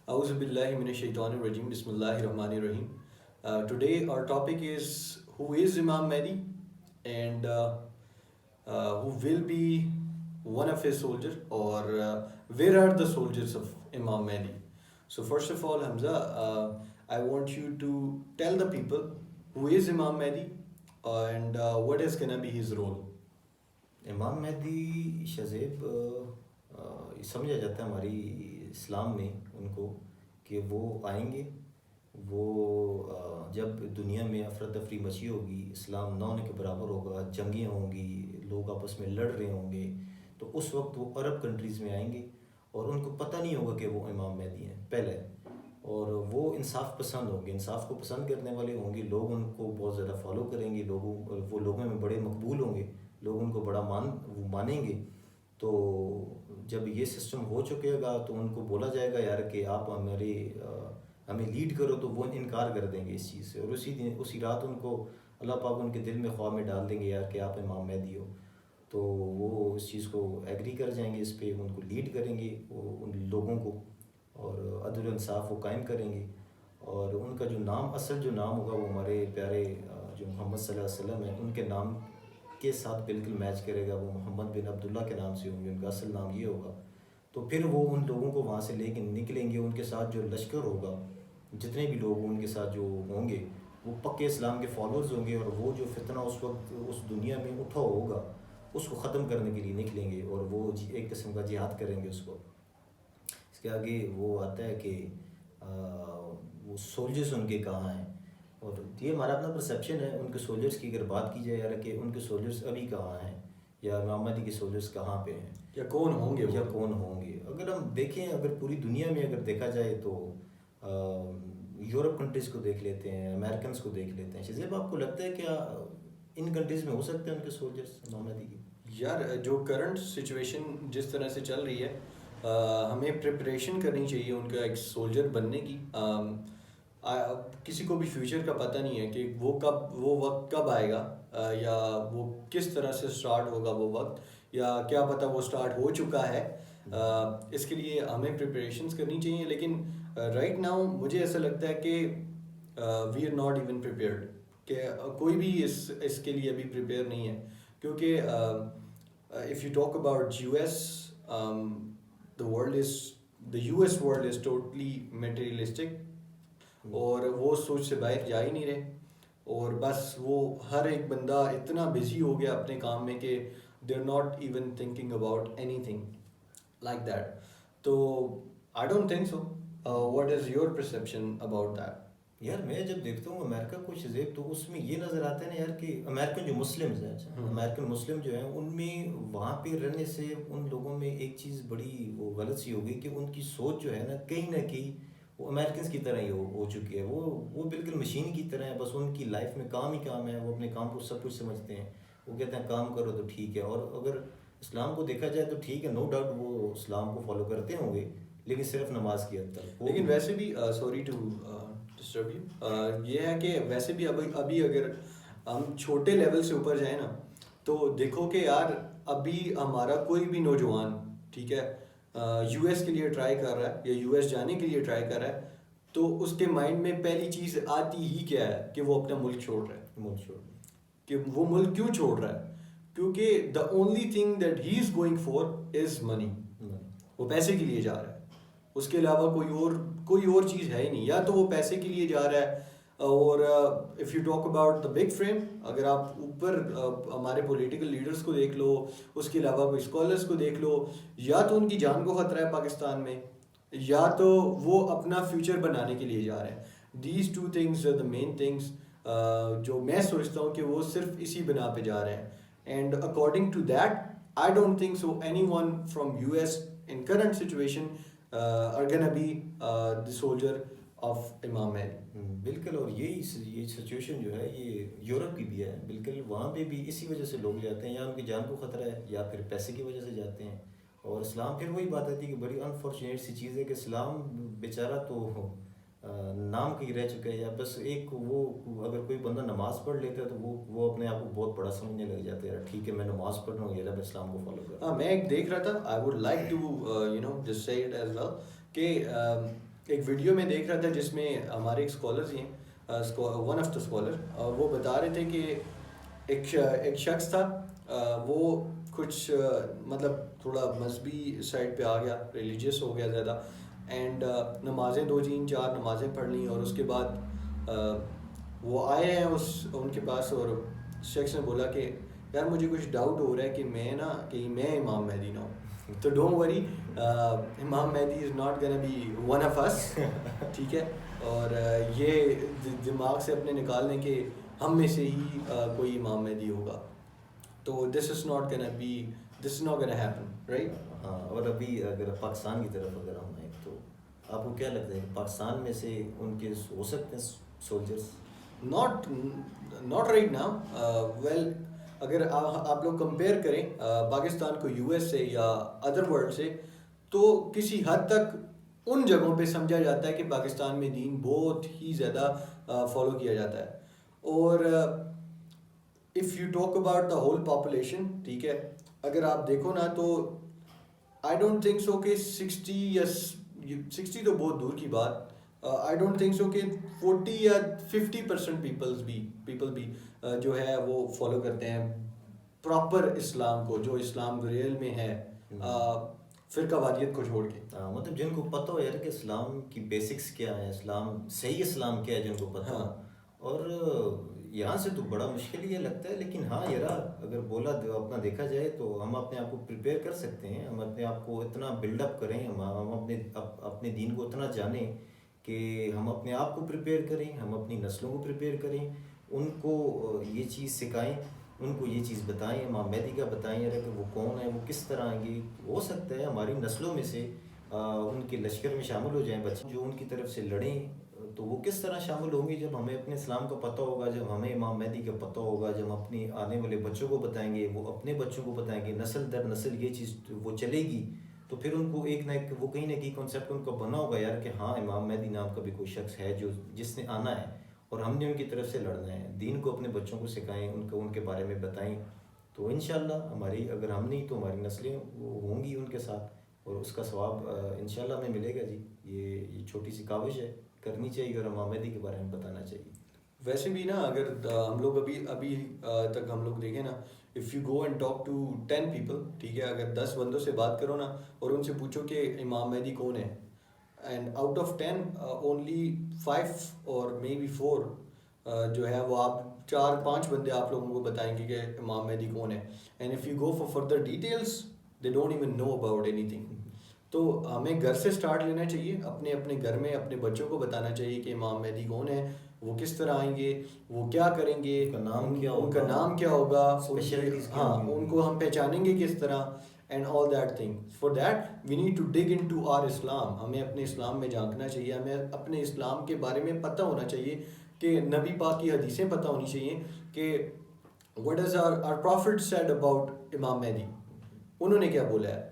Auzu billahi minash shaitanir rajim. Bismillahir rahmanir rahim. Today our topic is who is Imam Mahdi and who will be one of his soldiers or where are the soldiers of Imam Mahdi. So first of all, Hamza, I want you to tell the people who is Imam Mahdi and what is gonna be his role. امام مہدی شذیب سمجھا جاتا ہے ہماری اسلام میں ان کو کہ وہ آئیں گے. وہ جب دنیا میں افراتفری مچی ہوگی، اسلام نہ ہونے کے برابر ہوگا، جنگیں ہوں گی، لوگ آپس میں لڑ رہے ہوں گے، تو اس وقت وہ عرب کنٹریز میں آئیں گے اور ان کو پتہ نہیں ہوگا کہ وہ امام مہدی ہیں پہلے. اور وہ انصاف پسند ہوں گے، انصاف کو پسند کرنے والے ہوں گے، لوگ ان کو بہت زیادہ فالو کریں گے، وہ لوگوں میں بڑے مقبول ہوں گے، لوگ ان کو بڑا مانیں گے. تو جب یہ سسٹم ہو چکے گا تو ان کو بولا جائے گا یار کہ آپ ہمیں لیڈ کرو، تو وہ انکار کر دیں گے اس چیز سے، اور اسی رات ان کو اللہ پاک ان کے دل میں خواب میں ڈال دیں گے یار کہ آپ امام مہدی ہو. تو وہ اس چیز کو ایگری کر جائیں گے، اس پہ ان کو لیڈ کریں گے وہ ان لوگوں کو، اور عدل و انصاف وہ قائم کریں گے. اور ان کا جو نام، اصل جو نام ہوگا وہ ہمارے پیارے جو محمد صلی اللہ علیہ وسلم ہیں ان کے نام کے ساتھ بالکل میچ کرے گا. وہ محمد بن عبداللہ کے نام سے ہوں گے، ان کا اصل نام یہ ہوگا. تو پھر وہ ان لوگوں کو وہاں سے لے کے نکلیں گے، ان کے ساتھ جو لشکر ہوگا، جتنے بھی لوگ ان کے ساتھ جو ہوں گے وہ پکے اسلام کے فالوورز ہوں گے، اور وہ جو فتنہ اس وقت اس دنیا میں اٹھا ہوگا اس کو ختم کرنے کے لیے نکلیں گے، اور وہ ایک قسم کا جہاد کریں گے. اس کو اس کے آگے وہ آتا ہے کہ وہ سولجرز ان کے کہاں ہیں. اور یہ ہمارا اپنا پرسیپشن ہے ان کے سولجرز کی. اگر بات کی جائے یار کہ ان کے سولجرز ابھی کہاں ہیں، یا امام مہدی کے سولجرز کہاں پہ ہیں، یا کون ہوں گے یا کون ہوں گے. اگر ہم دیکھیں، اگر پوری دنیا میں اگر دیکھا جائے تو یورپ کنٹریز کو دیکھ لیتے ہیں، امریکنز کو دیکھ لیتے ہیں. شذیب آپ کو لگتا ہے کیا ان کنٹریز میں ہو سکتے ہیں ان کے سولجرز امام مہدی کے؟ یار جو کرنٹ سچویشن جس طرح سے چل رہی ہے، ہمیں پریپریشن کرنی چاہیے ان کا ایک سولجر بننے کی. کسی کو بھی فیوچر کا پتہ نہیں ہے کہ وہ وقت کب آئے گا، یا وہ کس طرح سے سٹارٹ ہوگا وہ وقت، یا کیا پتہ وہ سٹارٹ ہو چکا ہے. اس کے لیے ہمیں پریپریشنز کرنی چاہیے. لیکن رائٹ ناؤ مجھے ایسا لگتا ہے کہ we are not even prepared, کہ کوئی بھی اس کے لیے ابھی پریپیئر نہیں ہے. کیونکہ if you talk about US, the US world is totally materialistic، اور وہ سوچ سے باہر جا ہی نہیں رہے، اور بس وہ ہر ایک بندہ اتنا بزی ہو گیا اپنے کام میں کہ they are not even thinking about any thing like that. تو I don't think so. What is your perception about that? یار میں جب دیکھتا ہوں امریکہ کو شذیب، تو اس میں یہ نظر آتا ہے نا یار کہ امریکن جو مسلمز ہیں، امریکن مسلم جو ہیں، ان میں وہاں پہ رہنے سے ان لوگوں میں ایک چیز بڑی وہ غلط سی ہو گئی کہ ان کی سوچ جو ہے نا کہیں نہ کہیں وہ امریکنز کی طرح ہی ہو چکی ہے. وہ بالکل مشین کی طرح ہے، بس ان کی لائف میں کام ہی کام ہے. وہ اپنے کام کو سب کچھ سمجھتے ہیں، وہ کہتے ہیں کام کرو تو ٹھیک ہے. اور اگر اسلام کو دیکھا جائے تو ٹھیک ہے، نو ڈاؤٹ وہ اسلام کو فالو کرتے ہوں گے، لیکن صرف نماز کی حد تک. لیکن ویسے بھی سوری ٹو ڈسٹرب یو، یہ ہے کہ ویسے بھی ابھی اگر ہم چھوٹے لیول سے اوپر جائیں نا، تو دیکھو کہ یار ابھی ہمارا کوئی بھی نوجوان، ٹھیک ہے، یو ایس کے لیے ٹرائی کر رہا ہے یا یو ایس جانے کے لیے ٹرائی کر رہا ہے، تو اس کے مائنڈ میں پہلی چیز آتی ہی کیا ہے کہ وہ اپنا ملک چھوڑ رہا ہے. ملک چھوڑ کہ وہ ملک کیوں چھوڑ رہا ہے؟ کیونکہ the only thing that he is going for is money. وہ پیسے کے لیے جا رہا ہے، اس کے علاوہ کوئی اور چیز ہے ہی نہیں. یا تو وہ پیسے کے لیے جا رہا ہے، اور if you talk about the big frame, اگر آپ اوپر ہمارے پولیٹیکل لیڈرس کو دیکھ لو، اس کے علاوہ کوئی اسکالرس کو دیکھ لو، یا تو ان کی جان کو خطرہ ہے پاکستان میں، یا تو وہ اپنا فیوچر بنانے کے لیے جا رہے ہیں. These two things are the main things جو میں سوچتا ہوں کہ وہ صرف اسی بنا پہ جا رہے ہیں. And according to that I don't think so anyone from U S in current situation are gonna be the soldier of Imam Mahdi. بالکل. اور یہ سچویشن جو ہے یہ یورپ کی بھی ہے بالکل. وہاں پہ بھی اسی وجہ سے لوگ جاتے ہیں، یا ان کی جان کو خطرہ ہے یا پھر پیسے کی وجہ سے جاتے ہیں. اور اسلام پھر وہی بات آتی ہے کہ بڑی انفارچونیٹ سی چیز ہے کہ اسلام بیچارہ تو نام کا ہی رہ چکا ہے. یا بس ایک وہ اگر کوئی بندہ نماز پڑھ لیتا ہے تو وہ اپنے آپ کو بہت بڑا سمجھنے لگ جاتا ہے. یار ٹھیک ہے میں نماز پڑھ رہا ہوں، یہ اسلام کو فالو کر رہا ہوں. میں ایک دیکھ رہا تھا، I would like to just say it as well, کہ ایک ویڈیو میں دیکھ رہا تھا جس میں ہمارے ایک اسکالرز ہیں، ون آف دا اسکالر، اور وہ بتا رہے تھے کہ ایک شخص تھا، وہ کچھ مطلب تھوڑا مذہبی سائڈ پہ آ گیا، ریلیجیس ہو گیا زیادہ، اینڈ نمازیں 2 3 4 نمازیں پڑھ لیں، اور اس کے بعد وہ آئے ہیں ان کے پاس، اور شخص نے بولا کہ یار مجھے کچھ ڈاؤٹ ہو رہا ہے کہ میں امام مہدی نہ ہوں. تو don't worry, Imam Mahdi is not gonna be one of us, ٹھیک ہے. اور یہ دماغ سے اپنے نکال لیں کہ ہم میں سے ہی کوئی امام مہدی ہوگا. تو this is not gonna happen, right? ہاں. اور ابھی اگر پاکستان کی طرف اگر ہم آئیں تو آپ کو کیا لگتا ہے کہ پاکستان میں سے ان کے ہو سکتے ہیں soldiers? not right now. Well, اگر آپ لوگ کمپیئر کریں پاکستان کو یو ایس سے یا ادر ورلڈ سے، تو کسی حد تک ان جگہوں پہ سمجھا جاتا ہے کہ پاکستان میں دین بہت ہی زیادہ فالو کیا جاتا ہے. اور if you talk about the whole population, ٹھیک ہے، اگر آپ دیکھو نا تو آئی ڈونٹ تھنک سو کہ 60 تو بہت دور کی بات، آئی ڈونٹ تھنک سو کہ 40 یا 50% پیپل بھی جو ہے وہ فالو کرتے ہیں پراپر اسلام کو، جو اسلام ریئل میں ہے، فرقہ واریت کو چھوڑ کے. مطلب جن کو پتہ ہو یار کہ اسلام کی بیسکس کیا ہے، صحیح اسلام کیا ہے، جن کو پتہ ہو. اور یہاں سے تو بڑا مشکل یہ لگتا ہے، لیکن ہاں یار اگر اپنا دیکھا جائے تو ہم اپنے آپ کو پریپیئر کر سکتے ہیں. ہم اپنے آپ کو اتنا بلڈ اپ کریں، ہم اپنے دین کو اتنا جانیں کہ ہم اپنے آپ کو پریپیئر کریں، ہم اپنی نسلوں کو پریپیئر کریں، ان کو یہ چیز سکھائیں، ان کو یہ چیز بتائیں، امام مہدی کا بتائیں یار کہ وہ کون ہے، وہ کس طرح آئیں گے. ہو سکتا ہے ہماری نسلوں میں سے ان کے لشکر میں شامل ہو جائیں بچے جو ان کی طرف سے لڑیں. تو وہ کس طرح شامل ہوں گے جب ہمیں اپنے اسلام کا پتہ ہوگا، جب ہمیں امام مہدی کا پتہ ہوگا، جب ہم اپنی آنے والے بچوں کو بتائیں گے، وہ اپنے بچوں کو بتائیں گے، نسل در نسل یہ چیز وہ چلے گی. تو پھر ان کو ایک نہ ایک وہ کہیں نہ کہیں کنسیپٹ ان کا بنا ہوگا یار کہ ہاں امام مہدی نام کا بھی کوئی شخص ہے جس نے آنا ہے، اور ہم نے ان کی طرف سے لڑنا ہے. دین کو اپنے بچوں کو سکھائیں، ان کے بارے میں بتائیں. تو انشاءاللہ اگر ہم نہیں تو ہماری نسلیں وہ ہوں گی ان کے ساتھ، اور اس کا ثواب انشاءاللہ ہمیں ملے گا جی. یہ چھوٹی سی کاوش ہے، کرنی چاہیے، اور امام مہدی کے بارے میں بتانا چاہیے. ویسے بھی نا اگر ہم لوگ ابھی تک ہم لوگ دیکھیں نا، if you go and talk to 10 people, ٹھیک ہے، اگر 10 بندوں سے بات کرو نا اور ان سے پوچھو کہ امام مہدی کون ہے، اینڈ آؤٹ آف 10 اونلی 5 اور مے بی 4 جو ہے وہ آپ 4 5 بندے آپ لوگوں کو بتائیں گے کہ امام مہدی کون ہے. And if you go for further details they don't even know about any تھنگ. تو ہمیں گھر سے سٹارٹ لینا چاہیے، اپنے گھر میں اپنے بچوں کو بتانا چاہیے کہ امام مہدی کون ہے، وہ کس طرح آئیں گے، وہ کیا کریں گے، ان کا نام کیا ہوگا، ہاں ان کو ہم پہچانیں گے کس طرح، and all that thing. For that we need to dig in to our Islam. ہمیں اپنے اسلام میں جھانکنا چاہیے، ہمیں اپنے اسلام کے بارے میں پتہ ہونا چاہیے، کہ نبی پاک کی حدیثیں پتہ ہونی چاہیے کہ what does our prophet said about امام مہدی، انہوں نے کیا بولا ہے،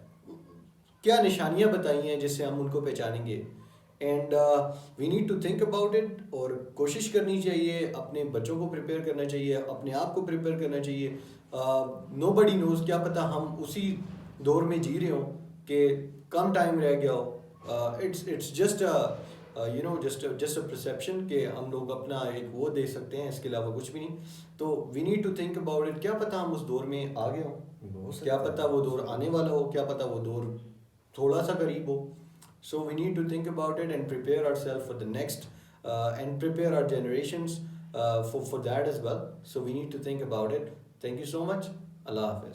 کیا نشانیاں بتائی ہیں جس سے ہم ان کو پہچانیں گے. And we need to think about it, اور کوشش کرنی چاہیے، اپنے بچوں کو پریپیئر کرنا چاہیے، اپنے آپ کو پریپیئر کرنا چاہیے. نو بڈی نوز، کیا پتہ ہم اسی دور میں جی رہے ہوں کہ کم ٹائم رہ گیا ہو. It's just just a perception کہ ہم لوگ اپنا ایک وہ دے سکتے ہیں، اس کے علاوہ کچھ بھی نہیں. تو we need to think about it, کیا پتہ ہم اس دور میں آ گئے ہوں، کیا پتہ وہ دور آنے والا ہو، کیا پتہ وہ دور تھوڑا سا قریب ہو. So we need to think about it and prepare ourselves for the next and prepare our generations for that as well. So we need to think about it. Thank you so much. Allah Hafiz.